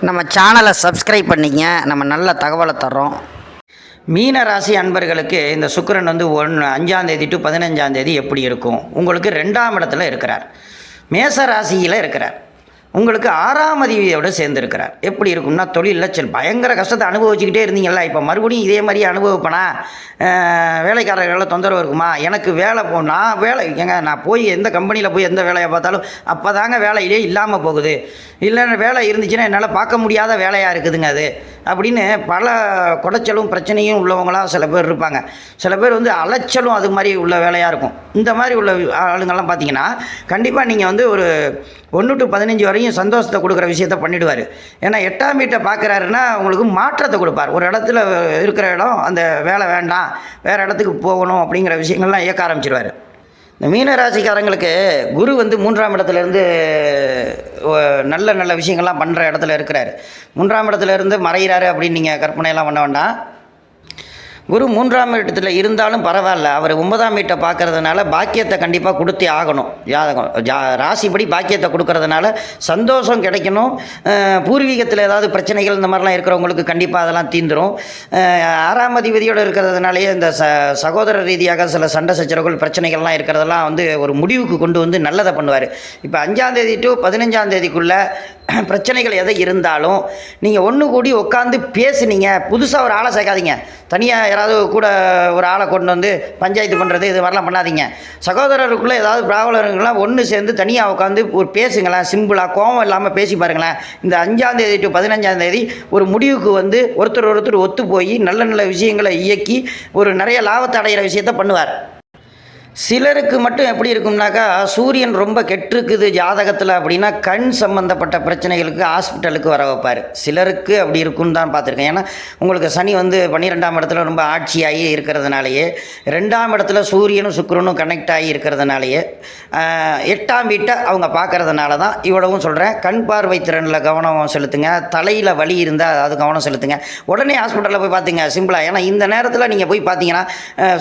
நம்ம சேனலை சப்ஸ்கிரைப் பண்ணிங்க. நம்ம நல்ல தகவலை தர்றோம். மீன ராசி அன்பர்களுக்கு இந்த சுக்கிரன் வந்து 5ஆம் தேதி டு 15ஆம் தேதி எப்படி இருக்கும்? உங்களுக்கு 2ஆம் இடத்துல இருக்கிறார். மேச ராசியில் இருக்கிறார். உங்களுக்கு 6ஆம் அதிபதியோடு சேர்ந்துருக்கிறார். எப்படி இருக்கும்னா, தொழிலில் பயங்கர கஷ்டத்தை அனுபவிச்சுக்கிட்டே இருந்தீங்களா, இப்போ மறுபடியும் இதே மாதிரி அனுபவிப்பேனா? வேலைக்காரர்களை தொந்தரவு இருக்குமா? எனக்கு வேலை நான் போய் எந்த கம்பெனியில் போய் எந்த வேலையை பார்த்தாலும் அப்போ தாங்க வேலையிலே இல்லாமல் போகுது. இல்லைன்னா வேலை இருந்துச்சுன்னா என்னால் பார்க்க முடியாத வேலையாக இருக்குதுங்க அது அப்படின்னு பல குடைச்சலும் பிரச்சனையும் உள்ளவங்களாம் சில பேர் இருப்பாங்க. சில பேர் வந்து அலைச்சலும் அது மாதிரி உள்ள வேலையாக இருக்கும். இந்த மாதிரி உள்ள ஆளுங்கள்லாம் பார்த்தீங்கன்னா கண்டிப்பாக நீங்கள் வந்து ஒரு 1 to 15 வரையும் சந்தோஷத்தை கொடுக்குற விஷயத்த பண்ணிவிடுவார். ஏன்னா 8ஆம் வீட்டை பார்க்குறாருன்னா உங்களுக்கு மாற்றத்தை கொடுப்பார். ஒரு இடத்துல இருக்கிற இடம் அந்த வேலை வேண்டாம், வேறு இடத்துக்கு போகணும் அப்படிங்கிற விஷயங்கள்லாம் இயக்க ஆரம்பிச்சிடுவார். இந்த மீனராசிக்காரங்களுக்கு குரு வந்து 3ஆம் இடத்துலேருந்து நல்ல நல்ல விஷயங்கள்லாம் பண்ணுற இடத்துல இருக்கிறார். 3ஆம் இடத்துலேருந்து மறைகிறாரு அப்படின்னு நீங்கள் கற்பனையெல்லாம் பண்ண வேண்டாம். குரு 3ஆம் இடத்துல இருந்தாலும் பரவாயில்ல, அவர் 9ஆம் வீட்டை பார்க்கறதுனால பாக்கியத்தை கண்டிப்பாக கொடுத்தே ஆகணும். ராசிப்படி பாக்கியத்தை கொடுக்கறதுனால சந்தோஷம் கிடைக்கணும். பூர்வீகத்தில் ஏதாவது பிரச்சனைகள் இந்த மாதிரிலாம் இருக்கிறவங்களுக்கு கண்டிப்பாக அதெல்லாம் தீந்துடும். 6ஆம் அதிபதியோடு இருக்கிறதுனாலேயே இந்த சகோதர ரீதியாக சில சண்டை சச்சரவுகள் பிரச்சனைகள்லாம் இருக்கிறதெல்லாம் வந்து ஒரு முடிவுக்கு கொண்டு வந்து நல்லதை பண்ணுவார். இப்போ 5ஆம் தேதி டு 15ஆம் தேதிக்குள்ளே பிரச்சனைகள் எதை இருந்தாலும் நீங்கள் ஒன்று கூடி உட்காந்து பேசுனீங்க. புதுசாக ஒரு ஆளை சேர்க்காதீங்க. தனியாக யாராவது கூட ஒரு ஆளை கொண்டு வந்து பஞ்சாயத்து பண்ணுறது இது மாதிரிலாம் பண்ணாதீங்க. சகோதரருக்குள்ளே ஏதாவது ப்ராப்ளம்லாம் ஒன்று சேர்ந்து தனியாக உட்காந்து ஒரு பேசுங்களேன். சிம்பிளாக கோவம் இல்லாமல் பேசி பாருங்களேன். இந்த 5ஆம் தேதி டு 15ஆம் தேதி ஒரு முடிவுக்கு வந்து ஒருத்தர் ஒத்து போய் நல்ல நல்ல விஷயங்களை இயக்கி ஒரு நிறைய லாபத்தை அடைகிற விஷயத்த பண்ணுவார். சிலருக்கு மட்டும் எப்படி இருக்கும்னாக்கா, சூரியன் ரொம்ப கெட்டிருக்குது ஜாதகத்தில் அப்படின்னா கண் சம்பந்தப்பட்ட பிரச்சனைகளுக்கு ஹாஸ்பிட்டலுக்கு வர வைப்பார். சிலருக்கு அப்படி இருக்குன்னு தான் பார்த்துருக்கேன். ஏன்னா உங்களுக்கு சனி வந்து 12ஆம் இடத்துல ரொம்ப ஆட்சியாகி இருக்கிறதுனாலேயே, 2ஆம் இடத்துல சூரியனும் சுக்கிரனும் கனெக்ட் ஆகி இருக்கிறதுனாலேயே, 8ஆம் வீட்டை அவங்க பார்க்கறதுனால தான் இவ்வளவும் சொல்கிறேன். கண் பார்வை திறனில் கவனம் செலுத்துங்க. தலையில் வலி இருந்தால் அது கவனம் செலுத்துங்க. உடனே ஹாஸ்பிட்டலில் போய் பார்த்துங்க சிம்பிளாக. ஏன்னா இந்த நேரத்தில் நீங்கள் போய் பார்த்தீங்கன்னா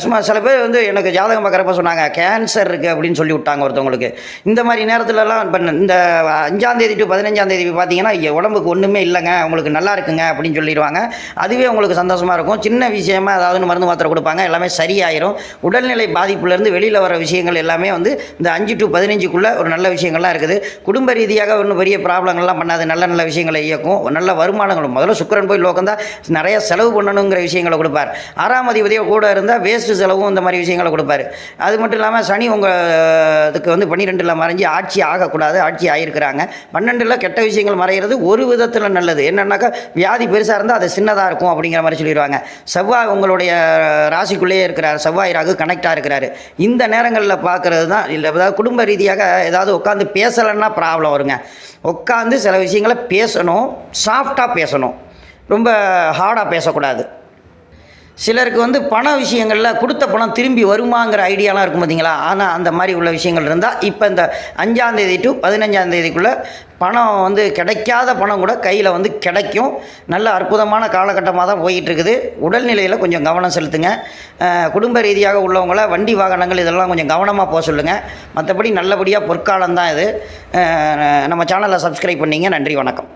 சும்மா சில பேர் வந்து எனக்கு ஜாதகம் பார்க்குறப்ப சொன்னாங்க கேன்சர் இருக்குது அப்படின்னு சொல்லி விட்டாங்க ஒருத்தவங்களுக்கு. இந்த மாதிரி நேரத்துலலாம் இப்போ இந்த 5ஆம் தேதி டு 15ஆம் தேதி பார்த்தீங்கன்னா உடம்புக்கு ஒன்றுமே இல்லைங்க, உங்களுக்கு நல்லா இருக்குங்க அப்படின்னு சொல்லிடுவாங்க. அதுவே உங்களுக்கு சந்தோஷமாக இருக்கும். சின்ன விஷயமா ஏதாவது மருந்து மாத்திரை கொடுப்பாங்க, எல்லாமே சரியாயிரும். உடல்நிலை பாதிப்புலேருந்து வெளியில் வர விஷயங்கள் எல்லாமே வந்து இந்த 5 to 15க்குள்ளே ஒரு நல்ல விஷயங்கள்லாம் இருக்குது. குடும்ப ரீதியாக ஒன்றும் பெரிய ப்ராப்ளங்கள்லாம் பண்ணாது. நல்ல நல்ல விஷயங்களை இயக்கும். நல்ல வருமானங்களும். முதல்ல சுக்கிரன் போய் லோக்கந்தா நிறைய செலவு பண்ணணுங்கிற விஷயங்களை கொடுப்பார். 6ஆம் அதிபதியோ கூட இருந்தால் வேஸ்ட்டு செலவும் இந்த மாதிரி விஷயங்களை கொடுப்பார். அது மட்டும் இல்லாமல் சனி இதுக்கு வந்து 12ல் மறைஞ்சி ஆட்சி ஆகக்கூடாது, ஆட்சி ஆகியிருக்கிறாங்க. 12ல் கெட்ட விஷயங்கள் மறைகிறது ஒரு விதத்தில் நல்லது. என்னன்னாக்கா வியாதி பெருசாக இருந்தால் அது சின்னதாக இருக்கும் அப்படிங்கிற மாதிரி சொல்லிடுவாங்க. செவ்வாய் உங்களுடைய ராசிக்குள்ளேயே இருக்கிறார். செவ்வாய் ராகு கனெக்டாக இருக்கிறாரு. இந்த நேரங்களில் பார்க்குறது தான் இல்லை. ஏதாவது குடும்ப ரீதியாக ஏதாவது உட்காந்து பேசலைன்னா ப்ராப்ளம் வருங்க. உட்காந்து சில விஷயங்களை பேசணும், சாஃப்டாக பேசணும், ரொம்ப ஹார்டாக பேசக்கூடாது. சிலருக்கு வந்து பண விஷயங்களில் கொடுத்த பணம் திரும்பி வருமாங்கிற ஐடியாலாம் இருக்கும் பார்த்தீங்களா? ஆனால் அந்த மாதிரி உள்ள விஷயங்கள் இருந்தால் இப்போ இந்த 5ஆம் தேதி டு 15ஆம் தேதிக்குள்ளே பணம் வந்து கிடைக்காத பணம் கூட கையில் வந்து கிடைக்கும். நல்ல அற்புதமான காலகட்டமாக தான் போய்கிட்டு இருக்குது. உடல்நிலையில் கொஞ்சம் கவனம் செலுத்துங்க. குடும்ப ரீதியாக உள்ளவங்கள வண்டி வாகனங்கள் இதெல்லாம் கொஞ்சம் கவனமாக போக சொல்லுங்கள். மற்றபடி நல்லபடியாக பொற்காலம் தான் இது. நம்ம சேனலை சப்ஸ்கிரைப் பண்ணிங்க. நன்றி, வணக்கம்.